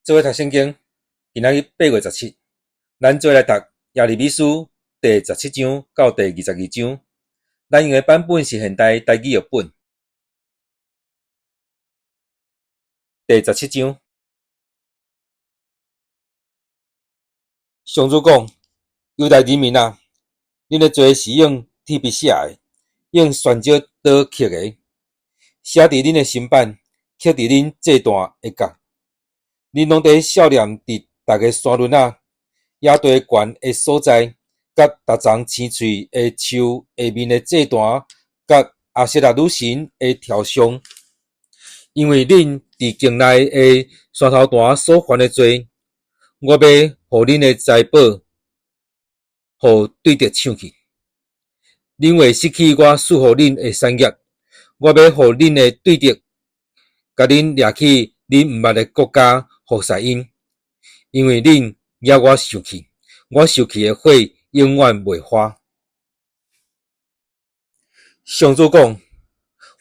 做伙读圣经，今仔日8月17，咱做来读耶利米书第17章到第22章。咱用的版本是现代台语译本。第17章，上主讲：犹大人民啊，恁的罪是用铁笔写的，用宣纸刀刻的，写伫恁的心板，刻伫恁祭坛的角。恁拢在少年伫逐个山峦仔、野地悬的所在，甲逐丛青翠的树下面的祭坛，甲阿舍拉女神的雕像，因为恁伫境内的山头坛所犯的罪，我要互恁的财宝，互对敌抢去。恁会失去我赐互恁的产业，我要互恁的对敌，甲恁掠去恁毋捌的国家，互使因。因为恁惹我生气，我生气的火永远袂花。上主讲：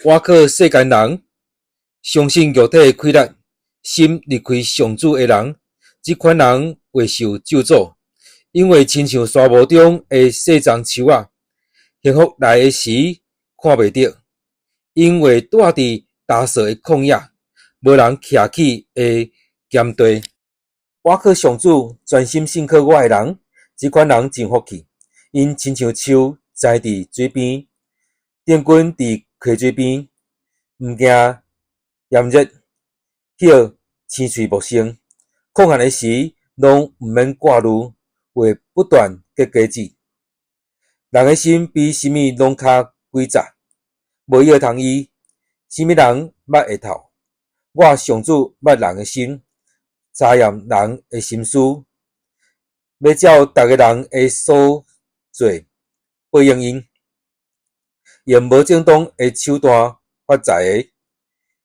我靠世间人，相信肉体的亏力，心离开上主的人，这款人会受咒诅，因为亲像沙漠中的细丛树仔，幸福来的时看袂到，因为住伫大沙的旷野，无人徛起的咸地。我靠上主专心信靠我的人，这款人真福气，因亲像树栽伫水边，定根伫溪水边，毋惊炎热，叶青翠茂盛，空闲的时拢毋免挂虑，会不断结果子。人的心比什么拢较诡诈，无伊会通医，什么人捌会透？我上主捌人的心，查验人的心思，要照逐个人的所做报应因，用无正当的手段发财的，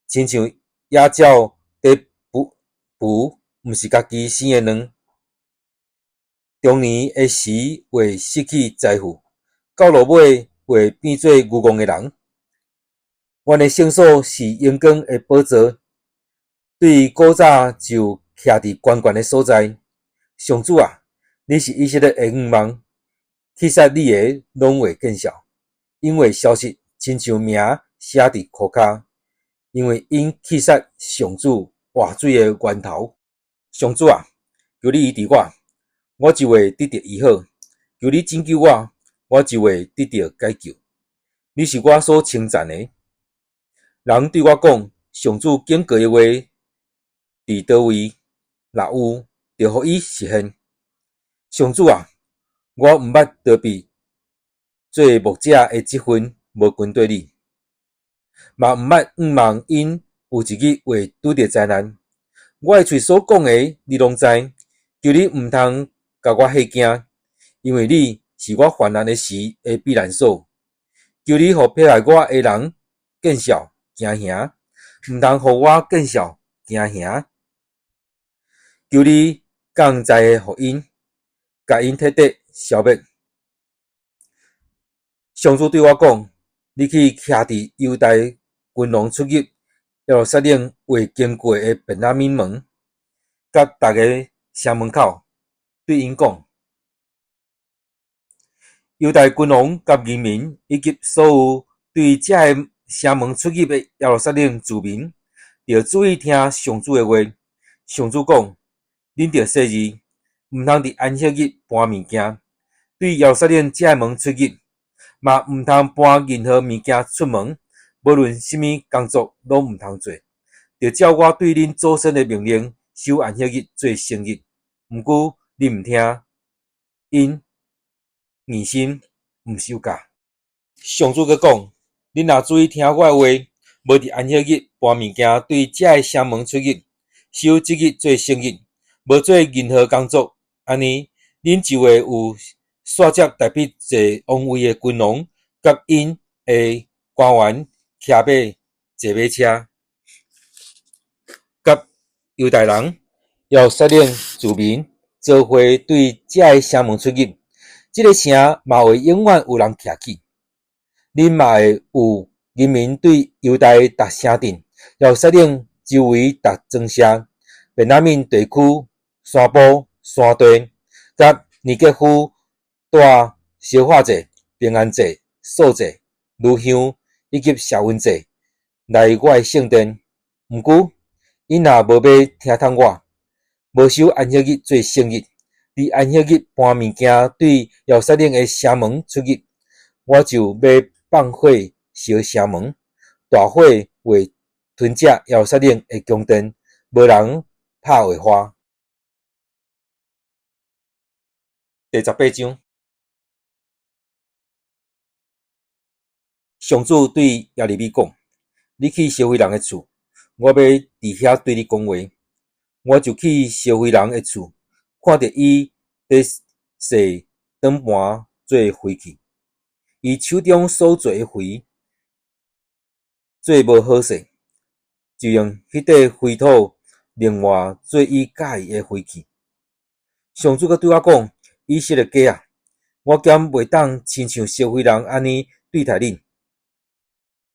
亲像野鸟在捕，毋是家己生的卵。中年的时会失去财富，到落尾会变做愚戆的人。阮的圣所是阳光的宝座，对古早就徛伫悬悬的所在。上主啊，你是以色列的愿望，去杀你的拢会见效，因为消息亲像名写伫裤骹，因为因去杀上主活水的源头。上主啊，求你医治我就会得到医好；求你拯救我就会得到解救。你是我所称赞的。人对我讲，上主警告的话伫倒位？若有，就互伊实现。上主啊，我毋捌逃避做牧者的职分，无跟对你，嘛毋捌望因有一日会拄着灾难。我的嘴所讲的，你拢知，求你毋通甲我吓惊，因为你是我患难的时的避难所。求你互迫害我的人见笑惊吓，毋通互我见笑惊吓。求你降灾的互因，甲因彻底消灭。上主对我讲：你去徛伫犹大君王出入耶路撒冷未经过的便雅悯门，甲逐个城门口，对因讲：犹大君王甲人民以及所有对这个城门出入的耶路撒冷居民，要注意听上主的话。上主讲：恁着细字，毋通伫安息日搬物件，对耶路撒冷这个门出入，嘛毋通搬任何物件出门，无论什么工作拢毋通做，着照我对恁祖先的命令，守安息日做圣日。毋过恁毋听，因硬心毋守假。上主阁讲：恁若注意听我的话，无伫安息日搬物件对这个城门出入，守即日做圣日，无做任何工作，安尼恁就会有煞接代笔坐王位的君王，甲因的官员骑马坐马车，甲犹大人耶路撒冷居民做伙对这个城门出入，这个城嘛会永远有人徛起。恁嘛会有人民对犹大逐城镇、耶路撒冷周围逐庄舍，越南面地区山坡、山地，甲尼吉夫大消化节、平安节、素节、乳香以及社运节来我的圣殿。毋过，因若无要听通我，无守安息日做圣日，伫安息日搬物件对耶路撒冷的城门出入，我就要放火烧城门，大火为吞食耶路撒冷的宫殿，无人拍话花。第18章，上主对耶利米讲：你去烧毁人的厝，我要伫遐对你讲话。我就去烧毁人的厝，看到伊在洗转盘做灰去，伊手中所做的灰做无好势，就用迄块灰土另外做伊喜意的灰去。上主阁对我讲：以色列家啊，我兼袂当亲像烧毁人安尼对待恁。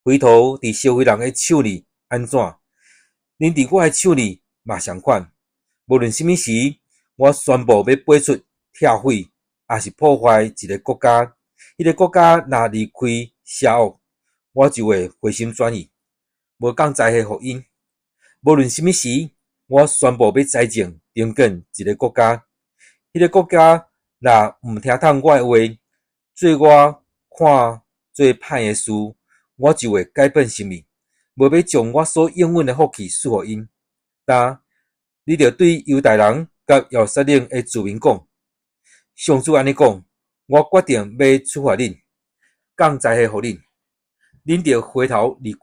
灰土伫烧毁人的手里安怎，恁伫我的手里嘛相款。无论什么时，我宣布要拔出、拆毁，也是破坏一个国家，迄个国家若离开邪恶，我就会回心转意，无降灾祸互因。无论什么时，我宣布要栽种、重建一个国家，迄个国家若毋听从我的话，做我看做歹的事，我就会改变心意，无要将我所应允的福气赐互因。但你着对犹大人甲耶路撒冷的居民讲：上主安尼讲，我决定要处罚恁，降灾祸互恁。恁着回头离开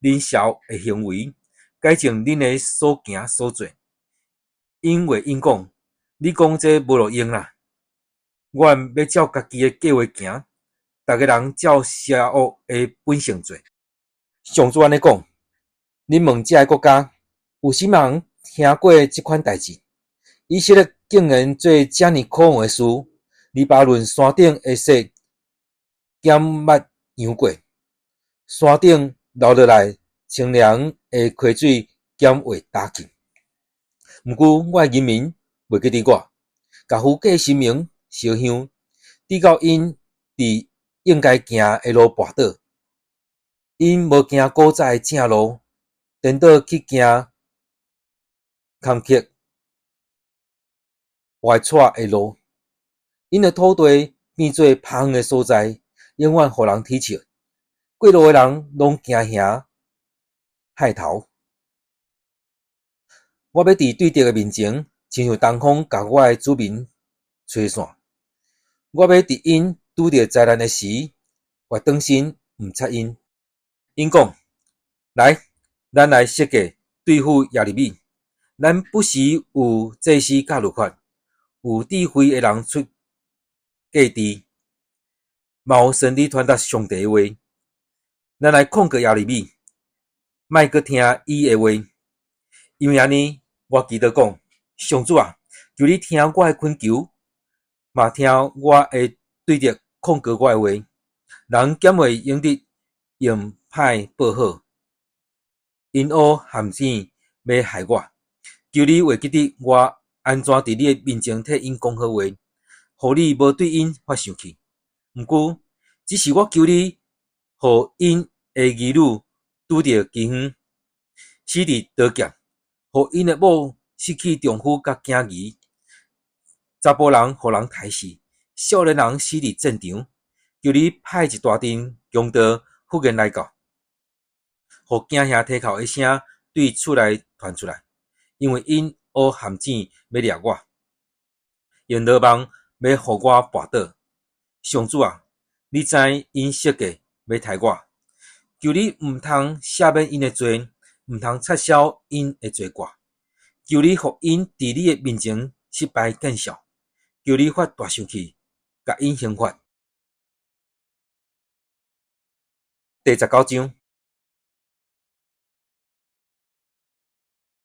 恁邪恶的行为，改正恁的所行所做。因为因讲，你讲这无路用啦。阮要照家己的计划行，逐个人照邪恶的本性做。上主安尼讲：恁问这个国家，有啥人听过这款代志？以色列竟然做这么可恶的事，黎巴嫩山顶会说减捌扬过，山顶流落来清凉的溪水减会打去。毋过我的人民袂记得我，甲富贵神明烧香，直到因伫应该行的路跋倒，因无行古早的正路，颠倒去行坎坷歪斜的路，因的土地变做趴远的所在，永远互人踢笑。过路的人拢惊吓害头。我要伫对敌的面前，亲像东风甲我的子民吹散。我要伫因拄着灾难的时，我转身毋插因。因讲：来，咱来设计对付耶利米。咱不时有祭司甲律法，有智慧的人出计治，嘛有神力传达上帝的话。咱来控告耶利米，莫阁听伊的话，因为安尼，我记得讲：上主啊，求你听我的恳求，嘛听我的对敌控告我的话。人减会用得用歹报好，因恶含生要害我。求你会记得我安怎伫你的面前替因讲好话，互你无对因发生气。毋过，只是我求你，互因的儿女拄着饥荒，死伫刀剑，互因的某失去丈夫甲囝儿，查甫人互人刣死，少年人死伫战场。求你派一大阵强盗忽然来到，互惊吓啼哭的声对厝内传出来，因为因乌含井要掠我，用罗网要互我跋倒。上主啊，你知因设计要杀我，求你毋通赦免因的罪，毋通撤销因的罪过。求你互因伫你的面前失败见效，求你发大生气，甲因刑罚。第19章，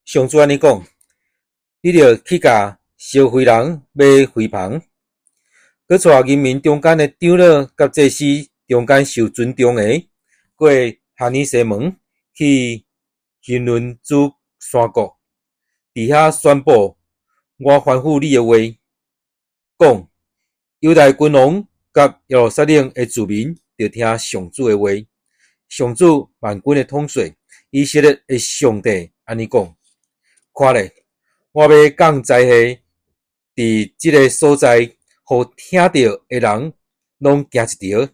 上主安尼讲：你着去甲烧毁人买灰棚，搁带人民中间的长老甲祭司中间受尊重的，过哈尼西门去询问主山谷，伫遐宣布我吩咐你的话，讲犹大君王甲耶路撒冷的居民着听上主的话。上主万军的统帅以色列的上帝安尼讲：看咧，我要降灾祸伫即个所在，互听到的人拢惊一条，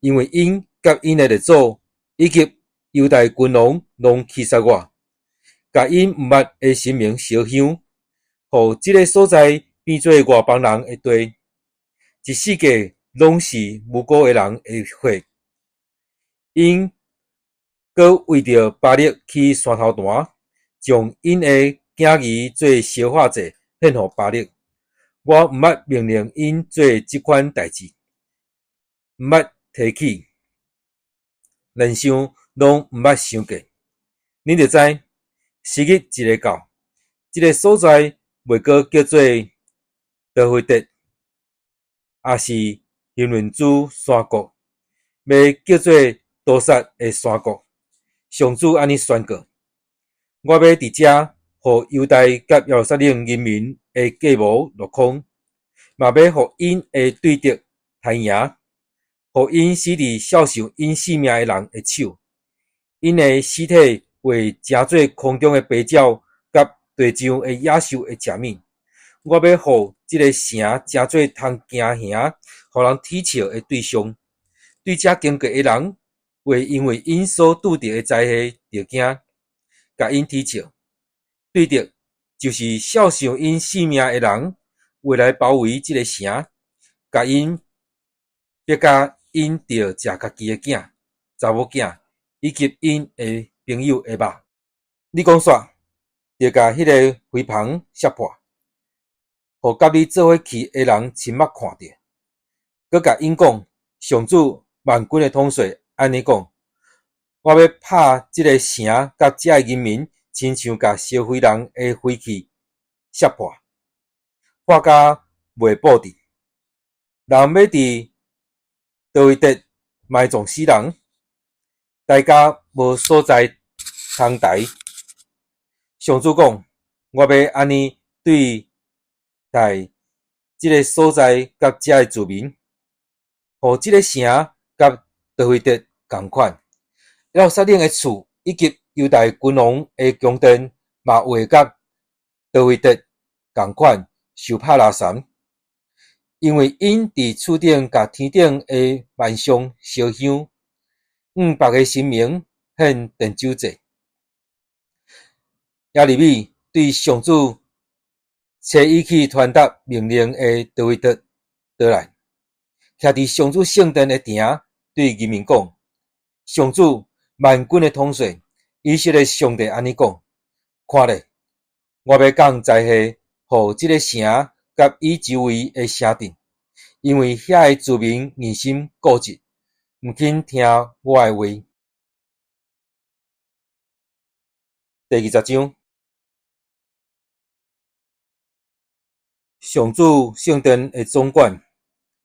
因为因甲因的列祖以及犹大君王拢欺杀我，甲因毋捌的神明烧香，互即个所在变做外邦人的地，一世界拢是无辜的人的血。因阁为着巴力去山头坛，将因的囝儿做烧化祭献互巴力。我毋捌命令因做即款代志，毋捌提起，连想拢毋捌想过。你着知，时日一个到，即个所在袂阁叫做德菲特，也是希伦珠山谷，要叫做多萨的山谷。上主安尼宣告：我要伫遮，互犹大甲耶路撒冷人民的计谋落空，嘛要互因的对敌赚赢，互因死伫孝受因性命的人的手。因的尸体会成做空中的飞鸟，甲地上的野兽的食物。我要互即个城成做通行兄，互人啼笑的对象。对遮经过的人，会因为因所拄着的灾祸着惊，甲因啼笑。对敌就是孝受因性命的人，会来包围即个城，甲因逼甲因着食家己的囝、查某囝，以及因的朋友的肉。你讲煞，着甲迄个飞棚摔破，互甲你做伙去的人亲目看着。佮甲因讲，上主万军的统帅安尼讲：我要拍即个城甲遮的人民，亲像甲烧灰人的灰器摔破，破甲袂保治。人要伫多维特埋葬死人，大家无所在通台。上主讲：我要安尼对待即个所在甲遮的居民，互即个城甲多维特同款。耶路撒冷的厝以及犹大君王的宫殿，嘛会甲多维特同款受拍拉残，因为因伫厝顶甲天顶的万象烧香，别个神明献奠酒祭。耶利米对上主找伊去传达命令的多维特倒来，徛伫上主圣殿的埕，对人民讲：上主万军的统帅以色列上帝安尼讲：看咧，我要降灾祸，互即个城甲伊周围的城镇，因为遐的居民硬心固执，毋肯听我的话。第20章，上主圣殿的总管，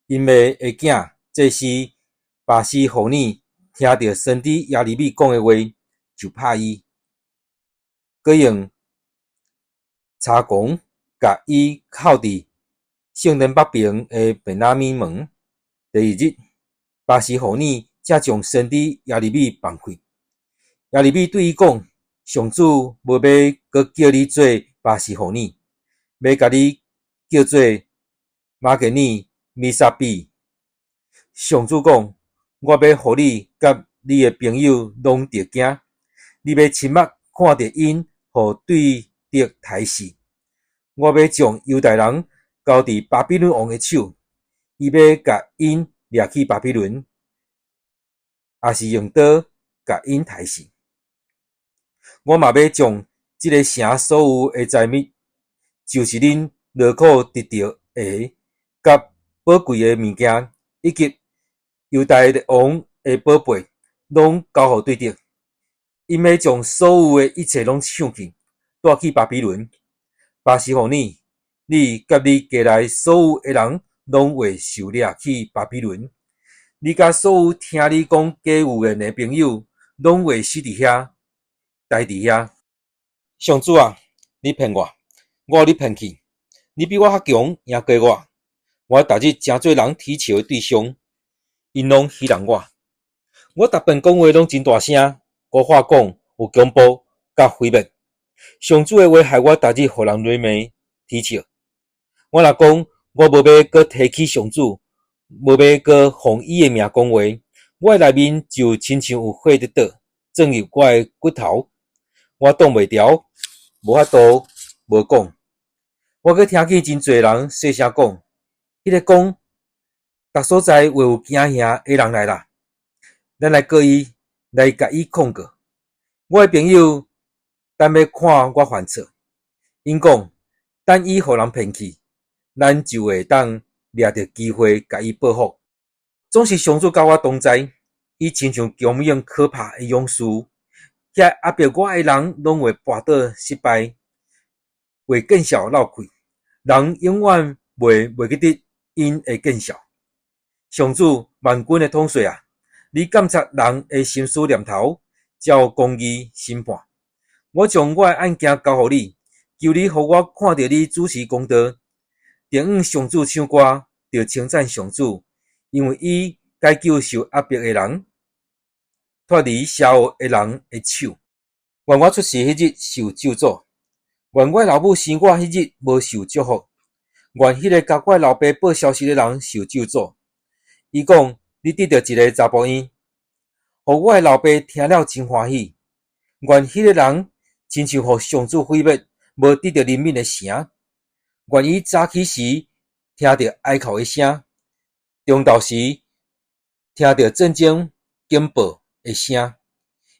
因妹的囝，这是巴西胡尼，听到先知耶利米讲的话，就拍伊，佮用叉弓甲伊扣伫圣殿北边的便雅悯门。第二日，巴西胡尼才将先知耶利米放开。耶利米对伊讲：上主无要佮叫你做巴西胡尼，要甲你叫做马格尼米沙比。上主讲：我要互你甲你的朋友拢着惊，你要亲目看着因，互对敌刣死。我要将犹大人交伫巴比伦王的手，伊要甲因掠去巴比伦，也是用刀甲因刣死。我嘛要将即个城所有的财物，就是恁劳苦得到的，甲宝贵的物件，以及犹大王的宝贝，拢交互对敌。因要将所有的一切拢抢去，带去巴比伦。巴西胡尼，你甲你家内所有的人，拢会受掠去巴比伦。你甲所有听你讲假有言的朋友，拢会死伫遐，待伫遐。上主啊，你骗我，我互你骗去，你比我较强，赢过我。我逐日诚侪人踢笑的对象，因拢戏弄我。我逐遍讲话拢真大声，古话讲有恐怖甲毁灭。上主的话害我逐日互人乱骂踢笑。我若讲我无要搁提起上主，无要搁奉伊的名讲话，我的内面就亲像有火伫倒，钻入我的骨头，我挡袂牢，无法度无讲。我搁听见真侪人细声讲，迄个讲，逐所在话有惊吓的人来啦，咱来告伊，来甲伊控告。我的朋友等要看我犯错，因讲等伊互人骗去，咱就会当掠着机会甲伊报复。总是上主甲我同在，伊亲像强猛可怕的勇士，遐压迫我的人拢会跋倒失败，会见笑闹开，人永远袂记得因的见笑。上主万军的统帅啊，你监察人的心思念头，照公义审判。我将我的案件交互你，求你互我看到你主持公道。定向上主唱歌，就称赞上主，因为伊解救受压迫的人，脱离邪恶的人的手。愿我出世迄日受咒诅，愿我老母生我迄日无受祝福，愿迄个甲我老爸报消息的人受咒诅。伊讲，你得到一个查甫婴，互我的老爸听了真欢喜。愿迄个人亲像互上主毁灭，无得到人民的城。愿伊早起时听到哀哭的声，中昼时听到战争警报的声，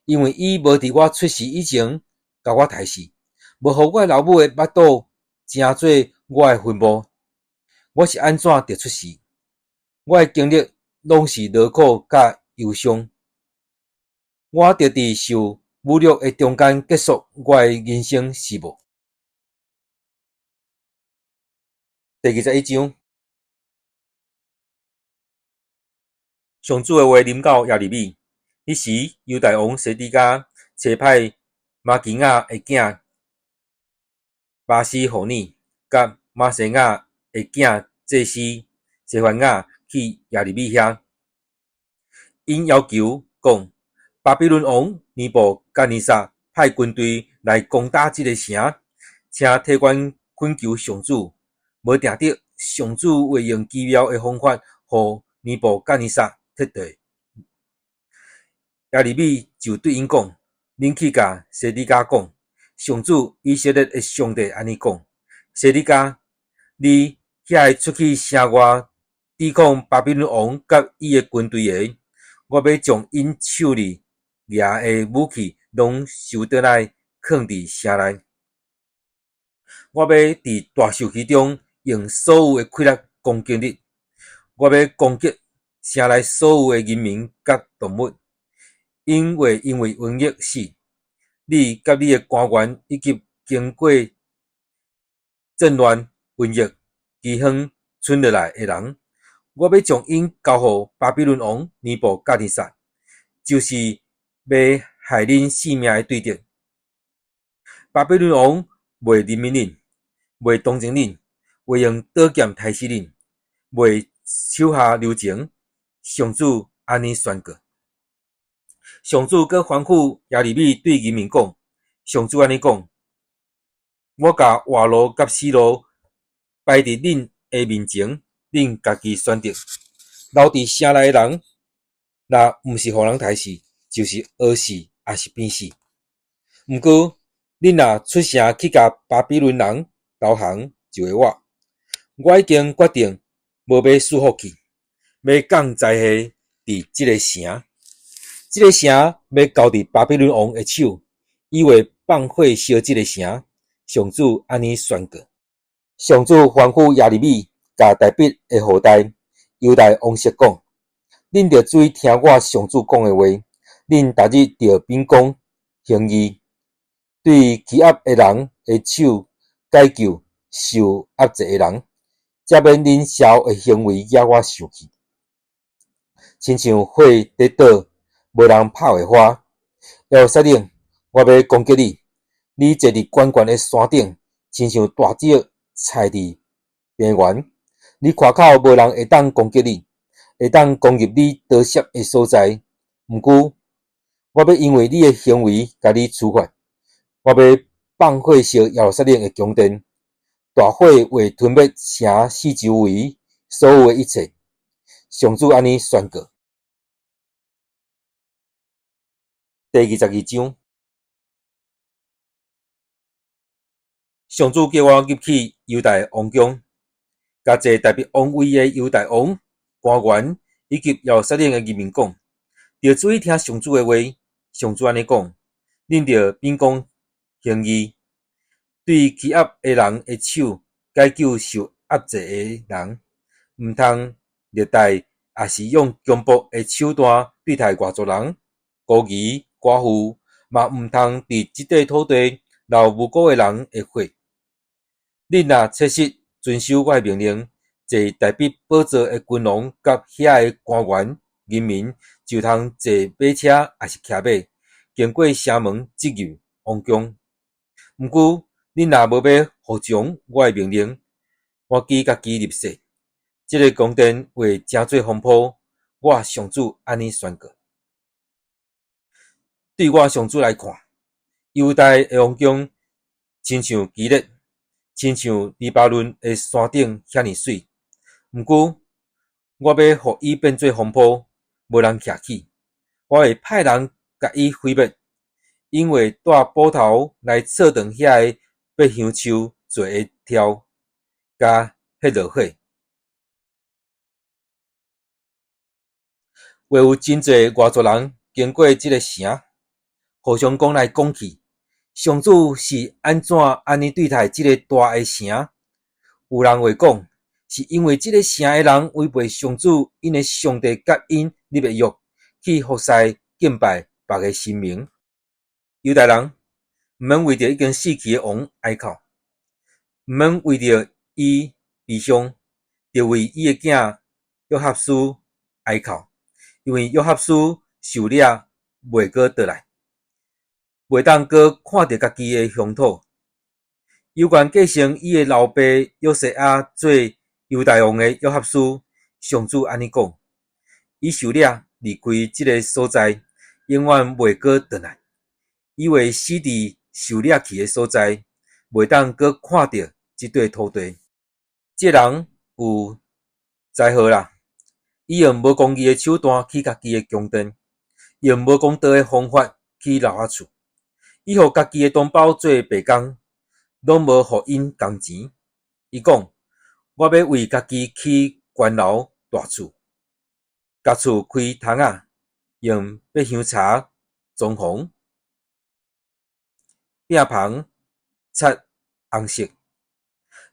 因为伊无伫我出世以前甲我杀死，无互我老母的腹肚成做我的坟墓。我是安怎得出世？我的经历拢是劳苦甲忧伤，我得伫受侮辱的中间结束我的人生事务。第21章，上主的话临到耶利米。迄时，犹大王西底家差派马基亚的囝巴西互尼，甲马西亚的囝祭司西番雅去耶利米遐。因要求讲，巴比伦王尼布甲尼撒派军队来攻打这个城，请替阮恳求上主，无定得上主会用奇妙的方法，互尼布甲尼撒撤退。耶利米就对因讲：恁去甲西底家讲，上主以色列的上帝安尼讲：西底家，你遐会出去城外抵抗巴比伦王甲伊的军队的，我要将因手里拿的武器拢收倒来，藏伫城内。我要伫大受气中用所有的气力攻击你，我要攻击城内所有的人民甲动物，因为瘟疫死。你甲你的官员以及经过战乱、瘟疫、饥荒存落来的人，我要将因交互巴比伦王尼布甲尼撒，就是要害恁性命的对敌。巴比伦王袂怜悯恁，袂同情恁，会用刀剑杀死恁，袂手下留情。上主安尼宣告。上主搁吩咐耶利米对人民讲：上主安尼讲，我甲活路甲死路摆伫恁的面前，恁家己选择。留伫城内的人，若毋是互人杀死，就是饿死，也是病死。毋过，恁若出城去甲巴比伦人投降，就会我已经决定无要束缚去，要降灾祸伫即个城。即个城要交伫巴比伦王的手，伊会放火烧即个城。上主安尼宣告。上主吩咐耶利米甲大笔的后代犹大王室讲：恁着注意听我上主讲的话，恁逐日着秉公行义，对欺压的人的手解救受压制的人，才免恁邪恶的行为惹我生气。亲像火在倒，无人拍会花。耶路撒冷，我要攻击你！你坐伫悬悬的山顶，亲像大石踩伫边缘，你看口无人会当攻击你，会当攻入你得涉的所在。毋过，我要因为你的行为甲你处罚，我要放火烧耶路撒冷的宫殿，大火会吞灭城四周围所有的一切。上主安尼宣告。第22章，上主叫我入去犹大王宫，甲这代表王位的犹大王、官员以及耶路撒冷的人民讲，着注意听上主的话。上主安尼讲：恁着秉公行义，对欺压的人的手解救受压制的人，毋通虐待，也是用强迫的手段对待外族人、孤儿、寡妇，嘛毋通伫即块土地流无辜的人的血。恁若切实遵守我的命令，坐代表宝座的君王甲遐个官员、人民，就通坐马车也是骑马，经过城门进入王宫。毋过，恁若无要服从我的命令，我记家己立誓，即个宫殿会真做风波。我上主安尼宣告。对我上主来看，犹大的王宫亲像基列，亲像黎巴嫩的山顶遐尼水。毋过，我要互伊变做风波，无人徛起。我会派人甲伊毁灭，因为带斧头来刺断遐个白香树做的条，甲迄落火。话有真侪外族人经过即个城，互相讲来讲去，上主是安怎安尼对待即个大的城？有人会讲，是因为即个城的人违背上主因的上帝甲因立的约，去服侍敬拜别个神明。犹大人毋免为着已经死去的王哀哭，毋免为着伊悲伤，着为伊的囝约哈斯哀哭，因为约哈斯受掠袂过倒来，袂当过看到家己的乡土。有关继承伊的老爸约瑟亚做犹大王的约哈斯，上主安尼讲：伊受掠离开即个所在，永远袂过倒来。伊会死伫受掠去的所在，袂当过看到即块土地。这人有才华啦！伊用无公义的手段去家己的宫殿，用无公道的方法去留下厝。伊互家己的同胞做白工，拢无互因工钱。伊讲：我要为家己起监牢大厝，甲厝开窗仔，用百香茶装潢。壁棚擦红色，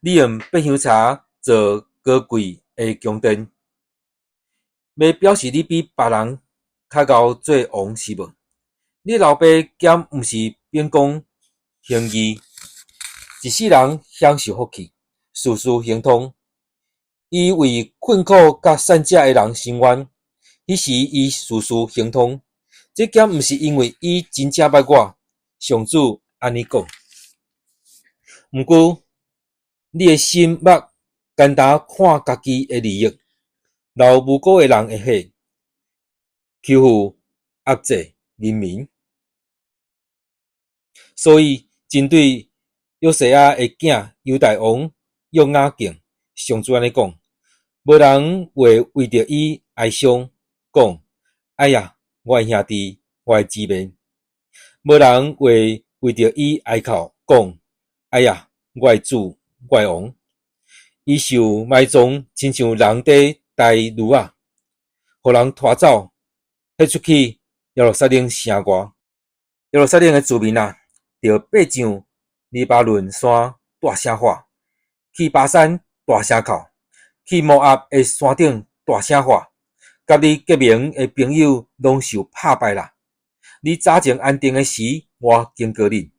你用百香茶做高贵的宫殿，要表示你比别人较贤做王是无？你老爸兼毋是秉公行义，一世人享受福气，事事亨通。伊为困苦甲善者的人伸冤，迄时伊事事亨通。这兼毋是因为伊真正捌我，上主安尼讲。毋过，你的心目简单看家己的利益，流无辜的人的血，欺负压制人民。所以，针对约瑟亚的囝犹大王约雅敬，上主安尼讲：无人会为着伊哀伤，讲：哎呀，我的兄弟，我的姊妹；无人会为着伊哀哭，讲：哎呀，我的主，我的王。伊受埋葬，亲像人伫大炉啊，互人拖走，迄出去耶路撒冷城外。耶路撒冷的居民啊，着爬上黎巴嫩山大声喊，去巴山大声哭，去摩押的山顶大声喊，甲你结盟的朋友拢受拍败啦！你早前安定的时，我警告恁，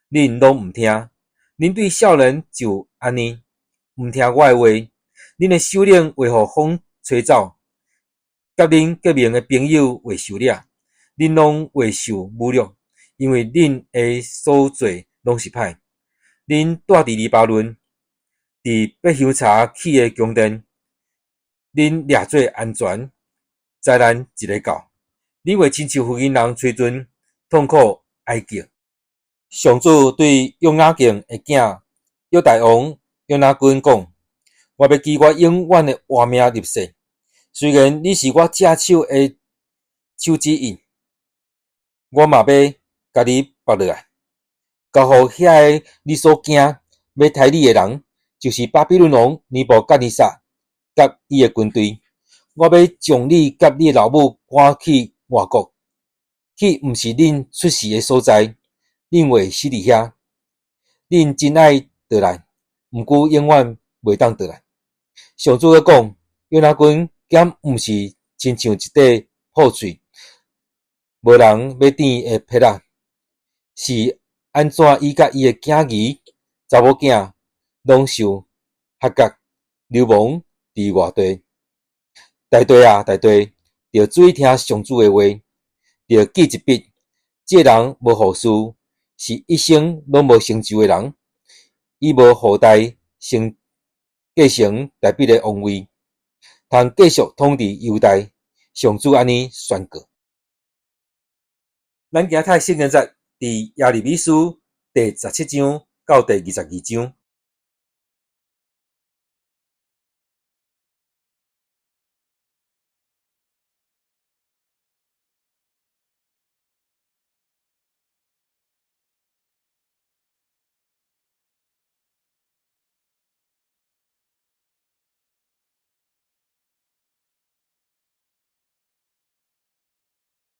恁拢毋听。恁对少年就安尼，毋听我的话，恁的首领会互风吹走，甲恁结盟的朋友会受掠，恁拢会受侮辱，因为恁的所做拢是歹。恁住伫黎巴嫩，伫伯香查起的宫殿，恁掠做安全，灾难一个到，恁为亲像福音人吹阵痛苦哀叫。上主对约雅敬的囝约大王约拿君讲：我要记我永远的活命立誓，虽然你是我正手的手指印，我嘛要甲你绑落来，交互遐个你所惊要杀你的人，就是巴比伦王尼布甲尼撒甲伊的军队。我要将你甲你的老母赶去外国，去毋是恁出世的所在，恁会死伫遐。恁真爱倒来，毋过永远袂当倒来。上主佫讲，约拿君减毋是亲像一块破碎，无人要甜的皮仔，是安怎伊甲伊的囝儿、查某囝拢受吓角流亡伫外地。大地啊，大地，着注意听上主的话，着记一笔。这人无好事，是一生拢无成就的人。伊无后代继承大笔的王位，通继续统治犹大。上主安尼宣告。咱今仔日圣经节伫耶利米书第17章到第22章。